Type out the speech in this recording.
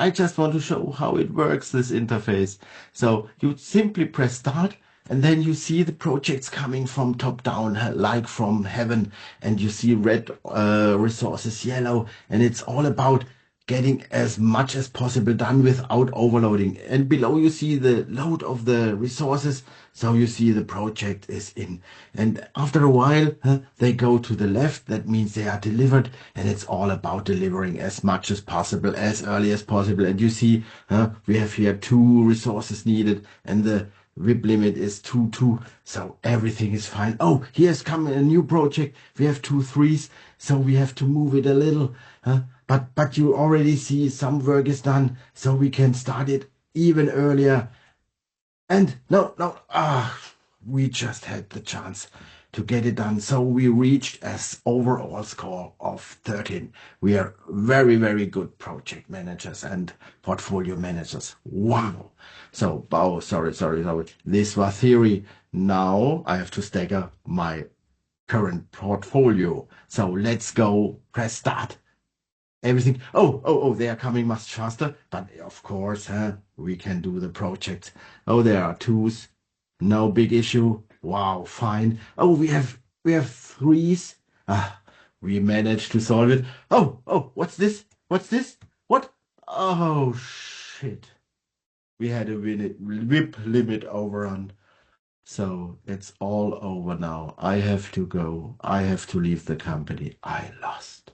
I just want to show how it works, this interface. So you simply press start, and then you see the projects coming from top down, like from heaven, and you see red resources, yellow, and it's all about getting as much as possible done without overloading. And below you see the load of the resources, so you see the project is in. And after a while, they go to the left. That means they are delivered, and it's all about delivering as much as possible, as early as possible. And you see, we have here 2 resources needed, and the WIP limit is 2, so everything is fine. Oh, here's coming a new project. We have 2 threes, so we have to move it a little. But you already see some work is done, so we can start it even earlier. And no, we just had the chance to get it done. So we reached as overall score of 13. We are very, very good project managers and portfolio managers. Wow. So, oh, sorry. This was theory. Now I have to stagger my current portfolio. So let's go press start. Everything. Oh, they are coming much faster. But of course, we can do the project. Oh, there are 2s. No big issue. Wow, fine. Oh, we have 3s. We managed to solve it. Oh, what's this? What's this? What? Oh, shit. We had a WIP limit overrun. So it's all over now. I have to go. I have to leave the company. I lost.